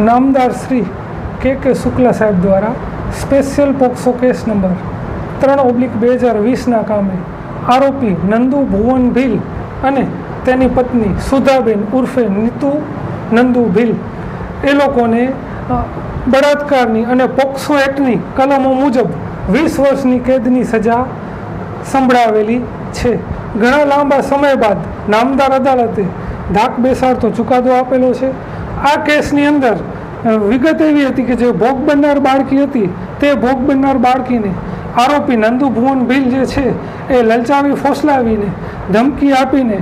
નામદાર શ્રી કે શુક્લા સાહેબ દ્વારા સ્પેશિયલ પોક્સો કેસ નંબર 3/2020ના કામે આરોપી નંદુ ભુવન ભીલ અને તેની પત્ની સુધાબેન ઉર્ફે નીતુ નંદુ ભીલ એ લોકોને બળાત્કારની અને પોક્સો એક્ટની કલમો મુજબ 20 વર્ષની કેદની સજા સંભળાવેલી છે. ઘણા લાંબા સમય બાદ નામદાર અદાલતે ધાક બેસાડતો ચુકાદો આપેલો છે. આ કેસની અંદર વિગત એવી હતી કે જે ભોગ બનનાર બાળકી હતી તે ભોગ બનનાર બાળકીને આરોપી નંદુ ભુવન ભીલ જે છે એ લલચાવી ફોસલાવીને ધમકી આપીને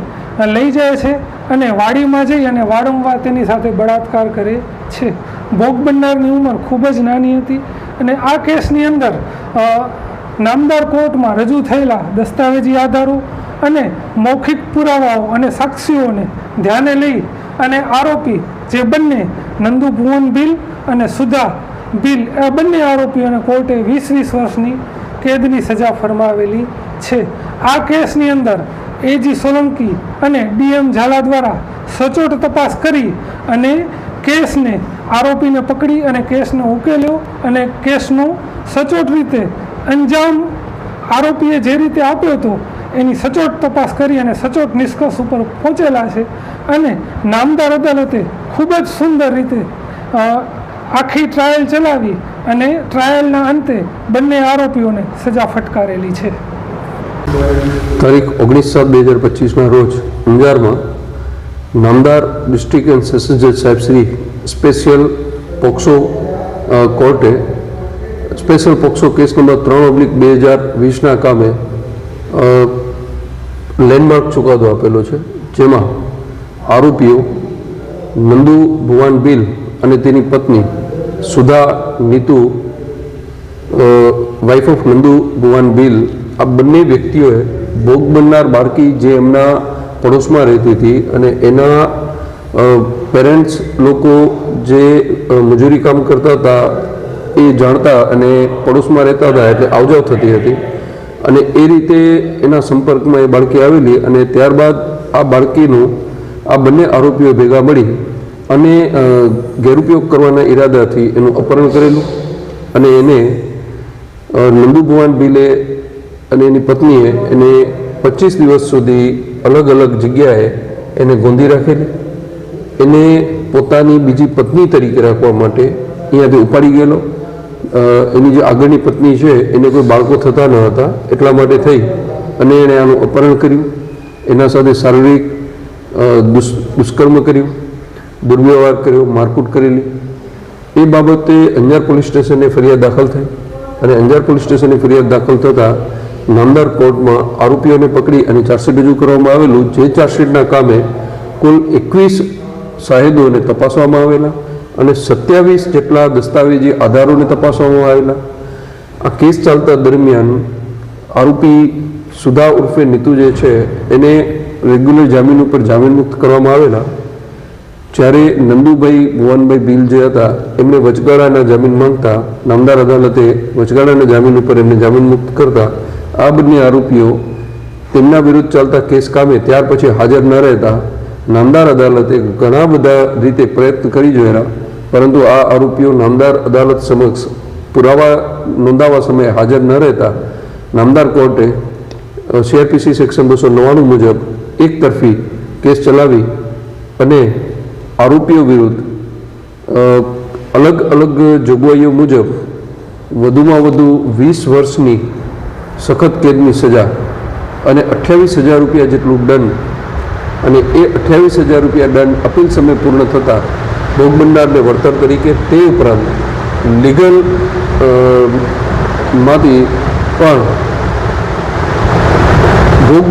લઈ જાય છે અને વાડીમાં જઈ અને વારંવાર તેની સાથે બળાત્કાર કરે છે. ભોગ બનનારની ઉંમર ખૂબ જ નાની હતી અને આ કેસની અંદર નામદાર કોર્ટમાં રજૂ થયેલા દસ્તાવેજી આધારો અને મૌખિક પુરાવાઓ અને સાક્ષીઓને ધ્યાને લઈ અને આરોપી જે બંને નંદુ ભુવન ભીલ અને સુધા ભીલ આ બંને આરોપીઓને કોર્ટે 20 વર્ષની કેદની સજા ફરમાવેલી છે. આ કેસની અંદર એજી સોલંકી અને ડીએમ ઝાલા દ્વારા સચોટ તપાસ કરી અને કેસને આરોપીને પકડી અને કેસને ઉકેલ્યો અને કેસનો સચોટ રીતે અંજામ આરોપીએ જે રીતે આપ્યો હતો એની સચોટ તપાસ કરી અને સચોટ નિષ્કર્ષ ઉપર પહોંચેલા છે. અને નામદાર અદાલતે ખૂબ જ સુંદર રીતે આખી ટ્રાયલ ચલાવી અને ટ્રાયલના અંતે બંને આરોપીઓને સજા ફટકારેલી છે. તારીખ 19/7/2025ના રોજ અંજારમાં નામદાર ડિસ્ટ્રિક્ટ એન્ડ સેશન્સ જજ સાહેબ શ્રી સ્પેશિયલ પોક્સો કોર્ટે સ્પેશિયલ પોક્સો કેસ નંબર 3/2020ના કામે લેન્ડમાર્ક ચુકાદો આપેલો છે, જેમાં આરોપીઓ નંદુ ભુવન ભીલ અને તેની પત્ની સુધા નીતુ વાઇફ ઓફ નંદુ ભુવન ભીલ આ બંને વ્યક્તિઓએ ભોગ બનનાર બાળકી જે એમના પડોશમાં રહેતી હતી અને એના પેરેન્ટ્સ લોકો જે મજૂરી કામ કરતા હતા એ જાણતા અને પડોશમાં રહેતા હતા એટલે આવજાવ થતી હતી અને એ રીતે એના સંપર્કમાં એ બાળકી આવેલી અને ત્યારબાદ આ બાળકીનું આ બંને આરોપીઓ ભેગા મળી અને ગેરઉપયોગ કરવાના ઈરાદાથી એનું અપહરણ કરેલું અને એને નંદુ ભુવન ભીલે અને એની પત્નીએ એને 25 દિવસ સુધી અલગ અલગ જગ્યાએ એને ગોંધી રાખેલી. એને પોતાની બીજી પત્ની તરીકે રાખવા માટે અહીંયાથી ઉપાડી ગયેલો. એની જે આગળની પત્ની છે એને કોઈ બાળકો થતા ન હતા એટલા માટે થઈ અને એણે આનું અપહરણ કર્યું, એના સાથે શારીરિક દુષ્કર્મ કર્યું, દુર્વ્યવહાર કર્યો, મારકૂટ કરેલી. એ બાબતે અંજાર પોલીસ સ્ટેશને ફરિયાદ દાખલ થઈ અને અંજાર પોલીસ સ્ટેશને ફરિયાદ દાખલ થતાં નામદાર કોર્ટમાં આરોપીઓને પકડી અને ચાર્જશીટ રજૂ કરવામાં આવેલું. જે ચાર્જશીટના કામે કુલ 21 સાહેદોને તપાસવામાં આવેલા અને 27 જેટલા દસ્તાવેજી આધારોને તપાસવામાં આવેલા. આ કેસ ચાલતા દરમિયાન આરોપી સુધા ઉર્ફે નીતુ જે છે એને રેગ્યુલર જામીન ઉપર જામીન મુક્ત કરવામાં આવેલા. જ્યારે નંદુભાઈ ભુવનભાઈ ભીલ જે હતા એમને વચગાળાના જામીન માંગતા નામદાર અદાલતે વચગાળાના જામીન ઉપર એમને જામીન મુક્ત કરતા આ બંને આરોપીઓ તેમના વિરુદ્ધ ચાલતા કેસ કામે ત્યાર પછી હાજર ન રહેતા નામદાર અદાલતે ઘણા બધા રીતે પ્રયત્ન કરી જોયેલા, પરંતુ આ આરોપીઓ નામદાર અદાલત સમક્ષ પુરાવા નોંધાવવા સમયે હાજર ન રહેતા નામદાર કોર્ટે સીઆરપીસી સેક્શન 299 મુજબ એક તરફી કેસ ચલાવી અને આરોપીઓ વિરુદ્ધ અલગ અલગ જોગવાઈઓ મુજબ વધુમાં વધુ 20 વર્ષની સખત કેદની સજા અને 28,000 રૂપિયા જેટલું દંડ અને એ 28,000 રૂપિયા દંડ અપીલ સમય પૂર્ણ થતાં ભોગ બનનારને વળતર તરીકે તે ઉપરાંત લીગલ માંથી પણ ભોગ